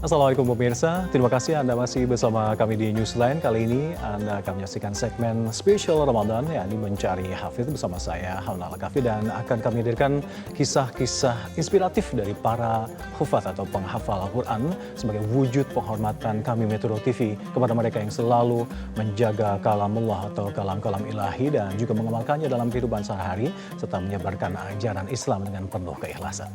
Assalamualaikum pemirsa, terima kasih Anda masih bersama kami di Newsline. Kali ini Anda akan menyaksikan segmen spesial Ramadan, yakni Mencari Hafidz bersama saya, Hauna Al-Kafi, dan akan kami hadirkan kisah-kisah inspiratif dari para hufaz atau penghafal Al-Quran sebagai wujud penghormatan kami Metro TV kepada mereka yang selalu menjaga kalamullah atau kalam-kalam ilahi dan juga mengamalkannya dalam kehidupan sehari-hari serta menyebarkan ajaran Islam dengan penuh keikhlasan.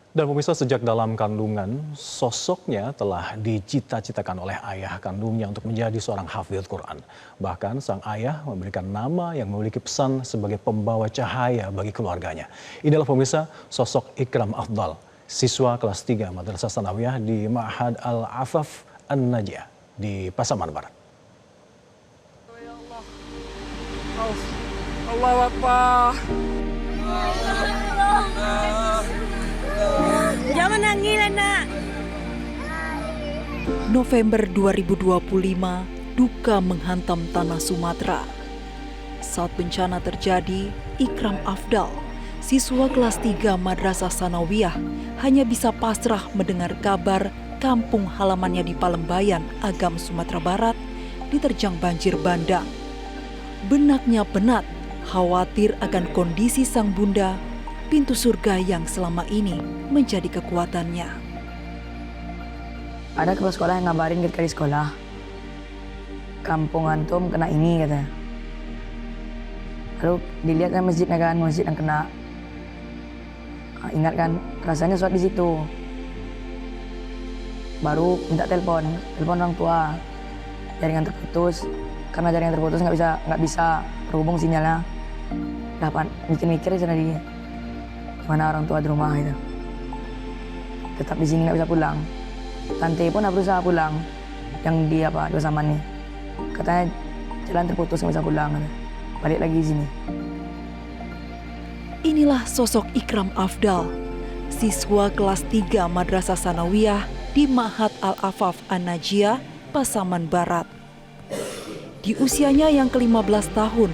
Dan pemirsa, sejak dalam kandungan, sosoknya telah dicita-citakan oleh ayah kandungnya untuk menjadi seorang hafidz Quran. Bahkan sang ayah memberikan nama yang memiliki pesan sebagai pembawa cahaya bagi keluarganya. Inilah pemirsa sosok Ikram Afdal, siswa kelas 3 Madrasah Sanawiyah di Ma'had Al-Afaf An-Najiyah di Pasaman Barat. Allahu Akbar. Jangan nangis, anak. November 2025, duka menghantam tanah Sumatera. Saat bencana terjadi, Ikram Afdal, siswa kelas 3 Madrasah Sanawiyah, hanya bisa pasrah mendengar kabar kampung halamannya di Palembayan, Agam, Sumatera Barat, diterjang banjir bandang. Benaknya penat, khawatir akan kondisi sang bunda, pintu surga yang selama ini menjadi kekuatannya. Ada kepala sekolah yang ngabarin ketika di sekolah, kampung antum kena ini katanya. Lalu dilihat kan masjidnya kan, masjid yang kena. Ingat kan, rasanya sholat di situ. Baru minta telepon orang tua. Jaringan terputus, karena jaringan terputus nggak bisa terhubung sinyalnya. Dapat mikir-mikir aja tadi. Mana orang tua di rumah itu. Tetap di sini nggak bisa pulang. Tante pun nggak berusaha pulang. Yang di Dosaman nih. Katanya jalan terputus nggak bisa pulang. Balik lagi di sini. Inilah sosok Ikram Afdal, siswa kelas 3 Madrasah Sanawiyah di Ma'had Al-Afaf An-Najiyah, Pasaman Barat. Di usianya yang ke-15 tahun,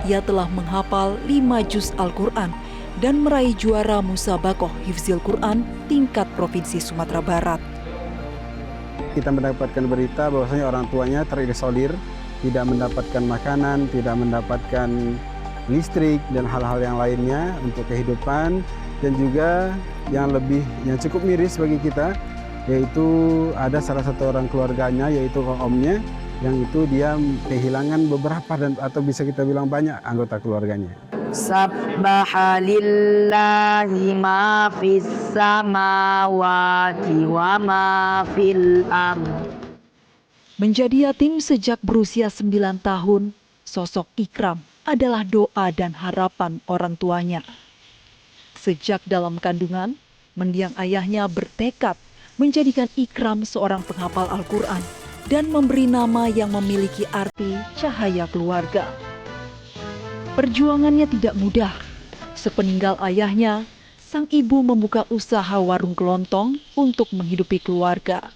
ia telah menghafal 5 juz Al-Quran dan meraih juara Musabakoh Hifzil Quran tingkat Provinsi Sumatera Barat. Kita mendapatkan berita bahwasanya orang tuanya terisolir, tidak mendapatkan makanan, tidak mendapatkan listrik dan hal-hal yang lainnya untuk kehidupan, dan juga yang cukup miris bagi kita, yaitu ada salah satu orang keluarganya, yaitu omnya, yang itu dia kehilangan beberapa atau bisa kita bilang banyak anggota keluarganya. Sabbaha lillahi ma fis samawati wa ma fil ardh. Menjadi yatim sejak berusia 9 tahun, sosok Ikram adalah doa dan harapan orang tuanya. Sejak dalam kandungan, mendiang ayahnya bertekad menjadikan Ikram seorang penghafal Al-Quran dan memberi nama yang memiliki arti cahaya keluarga. Perjuangannya tidak mudah. Sepeninggal ayahnya, sang ibu membuka usaha warung kelontong untuk menghidupi keluarga.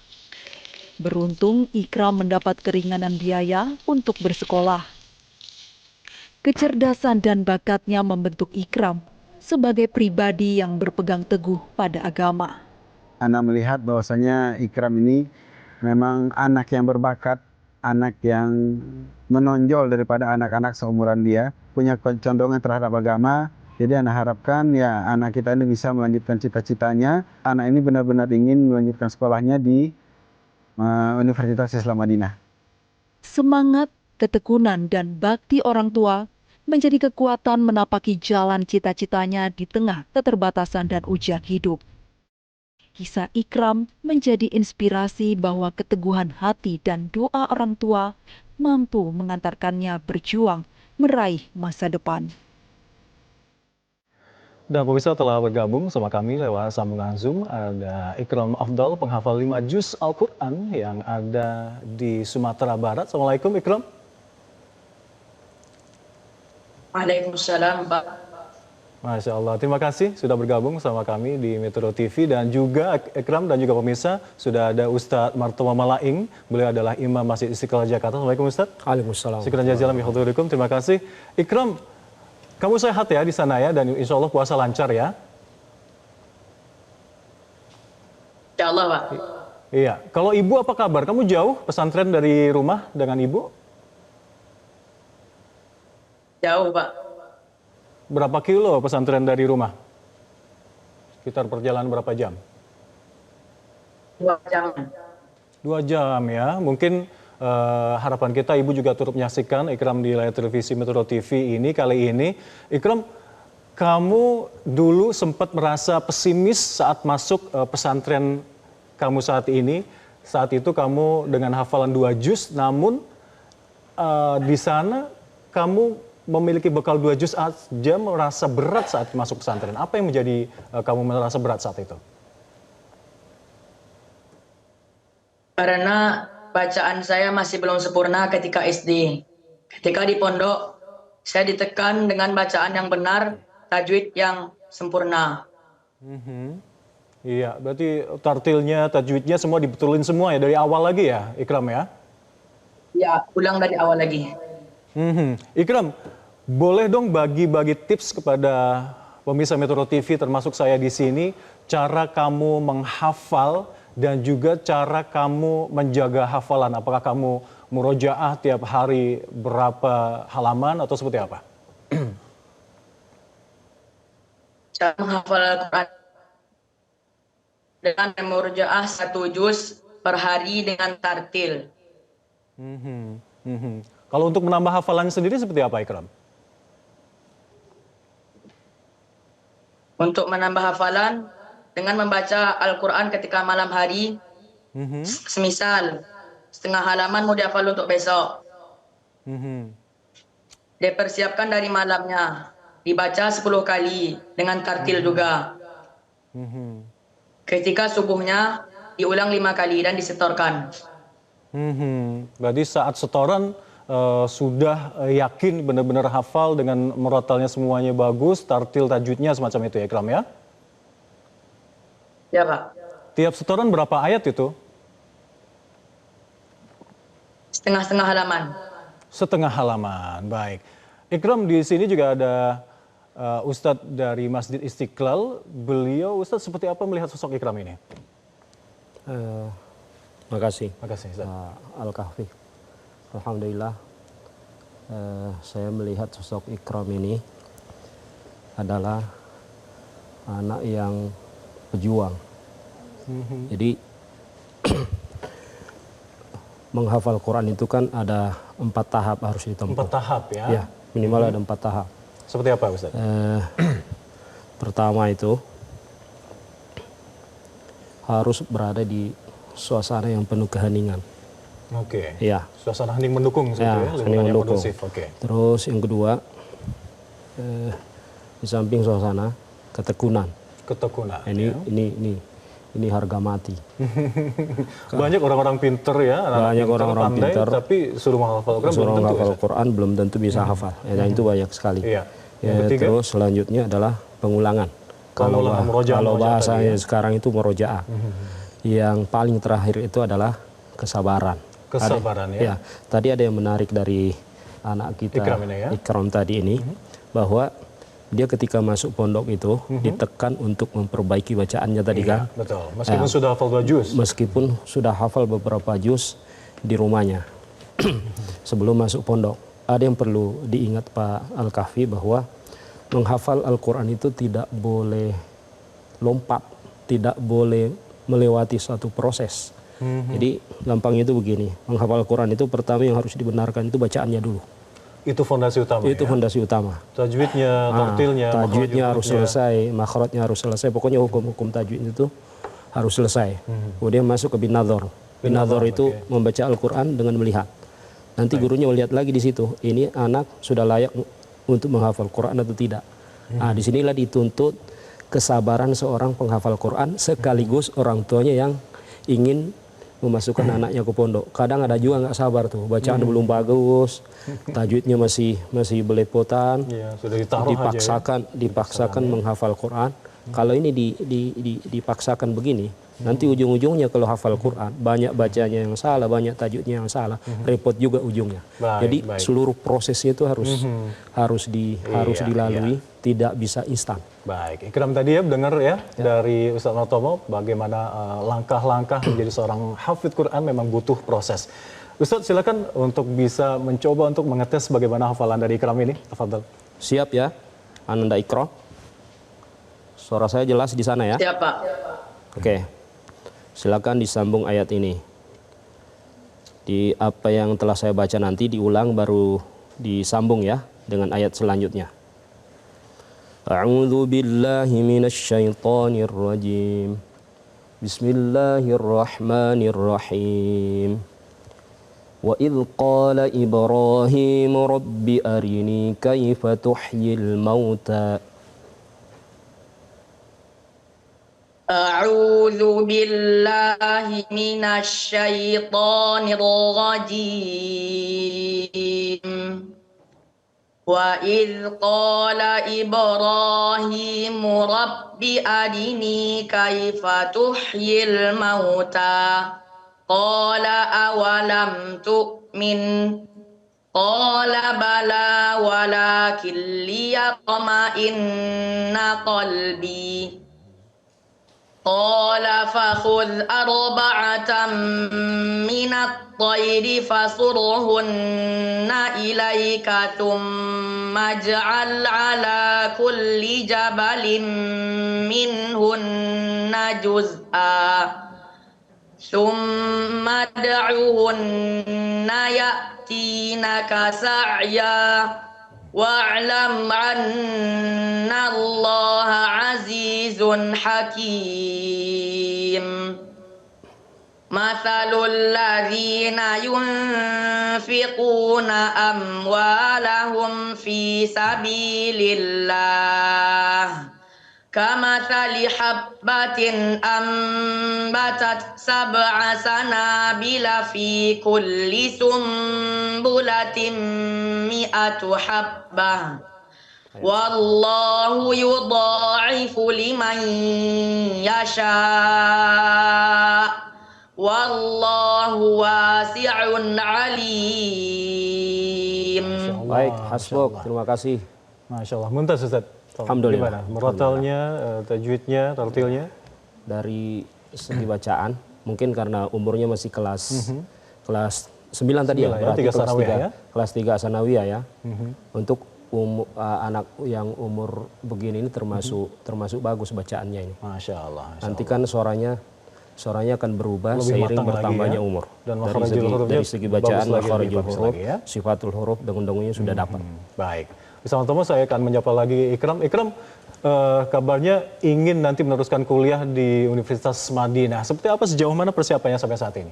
Beruntung Ikram mendapat keringanan biaya untuk bersekolah. Kecerdasan dan bakatnya membentuk Ikram sebagai pribadi yang berpegang teguh pada agama. Anak melihat bahwasanya Ikram ini memang anak yang berbakat, anak yang menonjol daripada anak-anak seumuran dia, punya condongan terhadap agama. Jadi anak harapkan ya anak kita ini bisa melanjutkan cita-citanya. Anak ini benar-benar ingin melanjutkan sekolahnya di Universitas Islam Madinah. Semangat, ketekunan, dan bakti orang tua menjadi kekuatan menapaki jalan cita-citanya di tengah keterbatasan dan ujian hidup. Kisah Ikram menjadi inspirasi bahwa keteguhan hati dan doa orang tua mampu mengantarkannya berjuang meraih masa depan. Dan pemirsa, telah bergabung sama kami lewat sambungan Zoom ada Ikram Afdal, penghafal 5 juz Al-Quran yang ada di Sumatera Barat. Assalamualaikum Ikram. Waalaikumsalam, Pak. Masya Allah, terima kasih sudah bergabung sama kami di Metro TV, dan juga Ikram dan juga pemirsa sudah ada Ustadz Martowa Malaing. Beliau adalah Imam Masjid Istiqlal Jakarta. Assalamualaikum Ustadz. Waalaikumsalam. Syukran jazilan bihadurikum. Terima kasih. Ikram, Kamu sehat ya di sana ya, dan insya Allah puasa lancar ya? Insya Allah, Pak. Iya. Kalau ibu apa kabar? Kamu jauh pesantren dari rumah dengan ibu? Jauh, Pak. Berapa kilo pesantren dari rumah? Sekitar perjalanan berapa jam? 2 jam. 2 jam ya. Mungkin harapan kita ibu juga turut menyaksikan Ikram di layar televisi Metro TV ini kali ini. Ikram, kamu dulu sempat merasa pesimis saat masuk pesantren kamu saat ini. Saat itu kamu dengan hafalan 2 juz, namun di sana kamu memiliki bekal 2 juz aja merasa berat saat masuk pesantren. Apa yang menjadi kamu merasa berat saat itu? Karena bacaan saya masih belum sempurna ketika SD. Ketika di pondok, saya ditekan dengan bacaan yang benar, tajwid yang sempurna. Iya, berarti tartilnya, tajwidnya semua dibetulin semua ya dari awal lagi ya, Ikram ya? Ya, ulang dari awal lagi. Ikram, boleh dong bagi-bagi tips kepada pemirsa Metro TV termasuk saya di sini, cara kamu menghafal dan juga cara kamu menjaga hafalan. Apakah kamu murojaah tiap hari berapa halaman atau seperti apa? Cara menghafal Al-Quran dengan murojaah 1 juz per hari dengan tartil. Kalau untuk menambah hafalannya sendiri seperti apa, Ikram? Untuk menambah hafalan dengan membaca Al-Quran ketika malam hari, semisal setengah halaman mau dihafal untuk besok. Dipersiapkan dari malamnya, dibaca 10 kali dengan tartil juga. Ketika subuhnya diulang 5 kali dan disetorkan. Berarti saat setoran sudah yakin benar-benar hafal dengan merotalnya semuanya bagus, tartil tajwidnya semacam itu ya, Ikram ya? Ya, Pak. Tiap setoran berapa ayat itu? Setengah-setengah halaman. Setengah halaman, baik. Ikram, di sini juga ada Ustadz dari Masjid Istiqlal. Beliau, Ustadz, seperti apa melihat sosok Ikram ini? Makasih. Makasih, Ustadz. Al-Kahfi. Alhamdulillah, saya melihat sosok Ikram ini adalah anak yang pejuang. Jadi menghafal Quran itu kan ada 4 tahap harus ditempuh. 4 tahap ya? Ya, minimal ada 4 tahap. Seperti apa, Ustadz? Pertama itu harus berada di suasana yang penuh keheningan. Oke. Ya. Suasana hening mendukung seperti Ya, ya? hening Lingkungan yang mendukung. kondusif. Oke. Terus yang kedua, di samping suasana ketekunan. Ketekunan. Ini harga mati. Banyak orang-orang pinter ya, Banyak orang-orang pandai, pinter. tapi suruh menghafal Quran belum Suruh tentu. menghafal Ya? Quran belum tentu bisa hafal. Ya, itu banyak sekali. Iya. Ya, Yang ketiga? terus selanjutnya adalah pengulangan. Pengulangan, murojaah Kalau tadi bahasanya ya. sekarang itu murojaah. Yang paling terakhir itu adalah kesabaran. Kesabaran ya. Tadi ada yang menarik dari anak kita Ikram ini ya. Ikram tadi ini, bahwa dia ketika masuk pondok itu ditekan untuk memperbaiki bacaannya tadi kan. Betul. Meskipun sudah hafal 2 juz. Meskipun sudah hafal beberapa juz di rumahnya sebelum masuk pondok. Ada yang perlu diingat Pak Al-Kahfi bahwa menghafal Al-Quran itu tidak boleh lompat, tidak boleh melewati suatu proses. Jadi gampangnya itu begini, menghafal Al-Quran itu pertama yang harus dibenarkan itu bacaannya dulu. Itu fondasi utama Itu ya? fondasi utama. Tajwidnya, tartilnya, Tajwidnya harus makhraj-hurufnya. selesai, makhrajnya harus selesai. Pokoknya hukum-hukum tajwid itu harus selesai. Kemudian masuk ke binadhor. Binadhor itu membaca Al-Quran dengan melihat. Nanti gurunya melihat lagi di situ, ini anak sudah layak untuk menghafal Quran atau tidak. Nah, disinilah dituntut kesabaran seorang penghafal Quran sekaligus orang tuanya yang ingin memasukkan anaknya ke pondok. Kadang ada juga nggak sabar tuh, bacaan belum bagus, tajwidnya masih belepotan, Iya, sudah ditaruh dipaksakan menghafal Quran. Kalau ini dipaksakan begini, Nanti ujung-ujungnya kalau hafal Quran, banyak bacanya yang salah, banyak tajwidnya yang salah, repot juga ujungnya. Baik, Jadi baik. seluruh prosesnya itu harus dilalui, tidak bisa instan. Baik, Ikram tadi ya dengar ya dari Ustadz Martomo bagaimana langkah-langkah menjadi seorang hafidh Quran memang butuh proses. Ustadz silakan untuk bisa mencoba untuk mengetes bagaimana hafalan dari Ikram ini. Tafadhol. Siap ya, Ananda Ikra? Suara saya jelas di sana ya? Siap, Pak. Oke, silakan disambung ayat ini. Di apa yang telah saya baca nanti diulang baru disambung ya dengan ayat selanjutnya. A'udzu billahi minasyaitonir rajim. Bismillahirrahmanirrahim. Wa idh qala Ibrahim rabbi arini kaifa tuhyil mauta. أعوذ بالله من الشيطان الرجيم وإذ قال إبراهيم رب أرني كيف تحيي الموتى قال أولم تؤمن قال بلى ولكن ليطمئن قلبي قال فخذ أربعة من الطير فصرهن إليك ثم اجعل على كل جبل منهن جزءا ثم ادعهن يأتينك سعيا واعلم أن الله عزيز حكيم مثل الذين ينفقون أموالهم في سبيل الله كمثل حبة أنبتت 7 سنابل في كل سنبلة 100 حبة والله يضاعف لمن يشاء والله واسع عليم. Baik, hasbuk. Terima kasih. Masya Allah, muntas Ustaz. Alhamdulillah. Gimana? Merotalnya, tajwidnya, tartilnya? Dari segi bacaan, mungkin karena umurnya masih kelas 9 tadi ya, berarti 3 kelas sanawiyah 3, ya? kelas 3 sanawiyah ya. Untuk anak yang umur begini ini termasuk bagus bacaannya ini. Masya Allah. Nanti kan suaranya akan berubah Lebih seiring matang lagi bertambahnya ya. umur. Dan makharijul hurufnya dari segi bacaan, bagus lagi, makharijul lebih bagus huruf, lagi ya. sifatul huruf, dengung-dengungnya sudah dapat. Baik. Bersama teman saya akan menyapa lagi Ikram. Ikram, kabarnya ingin nanti meneruskan kuliah di Universitas Madinah. Seperti apa, sejauh mana persiapannya sampai saat ini?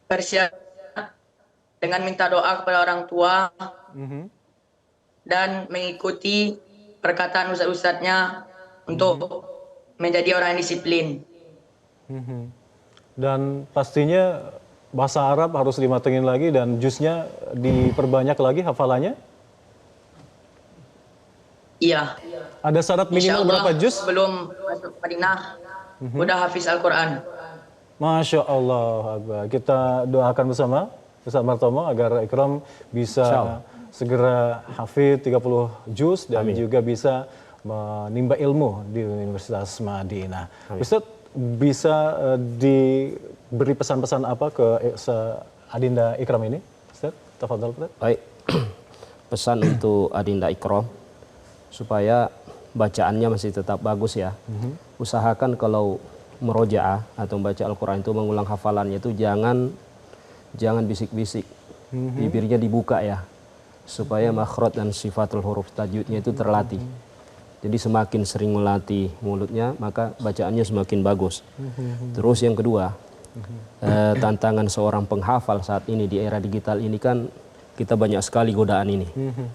Persiapan dengan minta doa kepada orang tua dan mengikuti perkataan ustadz-ustadznya untuk menjadi orang yang disiplin. Dan pastinya bahasa Arab harus dimatengin lagi dan juznya diperbanyak lagi hafalannya? Iya. Ada syarat minimal berapa juz? Sebelum masuk Madinah, udah hafiz Al-Quran. Masya Allah, Akbar. Kita doakan bersama Ustaz Martomo agar Ikram bisa segera hafid 30 juz dan juga bisa menimba ilmu di Universitas Madinah. Ustaz, bisa diberi pesan-pesan apa ke Adinda Ikram ini? Ustaz, tafadhol Ustaz. Baik. Pesan untuk Adinda Ikram supaya bacaannya masih tetap bagus ya. Usahakan kalau merojaah atau membaca Al-Quran itu mengulang hafalannya itu jangan bisik-bisik. Bibirnya dibuka ya. Supaya makhraj dan sifatul huruf tajwidnya itu terlatih. Jadi semakin sering melatih mulutnya, maka bacaannya semakin bagus. Terus yang kedua, tantangan seorang penghafal saat ini di era digital ini kan kita banyak sekali godaan ini.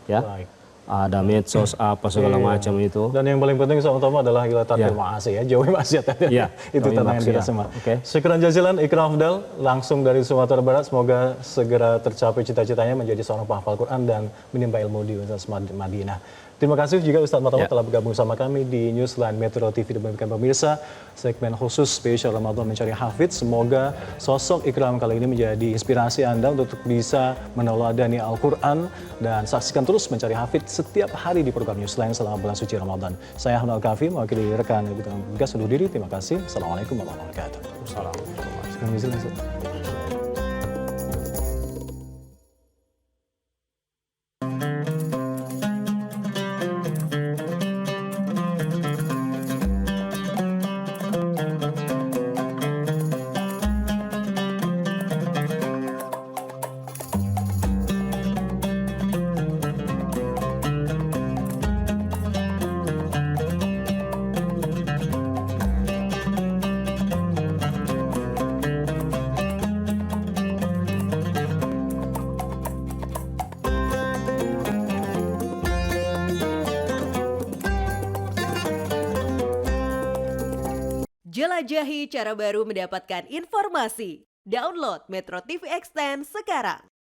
Ya. Baik. Ada medsos, apa segala macam itu. Dan yang paling penting sama utama adalah hilatan ma'asi ya, jauhi maksiat. Ya, itu tantangan kita semua. Oke. Syukran jazilan Ikram Afdal langsung dari Sumatera Barat. Semoga segera tercapai cita-citanya menjadi seorang penghafal Quran dan menimba ilmu di Universitas Madinah. Terima kasih juga Ustadz Martomo Ya. telah bergabung sama kami di Newsline Metro TV dan memberikan pemirsa segmen khusus spesial Ramadan Mencari Hafidz. Semoga sosok Ikram kali ini menjadi inspirasi Anda untuk bisa meneladani Al-Quran dan saksikan terus Mencari Hafidz setiap hari di program Newsline selama bulan suci Ramadan. Saya Hamdal Kafi, mewakili rekan Ibu Tengah Tugas undur diri. Terima kasih. Assalamualaikum warahmatullahi wabarakatuh. Assalamualaikum. Jelajahi cara baru mendapatkan informasi. Download Metro TV Extend sekarang.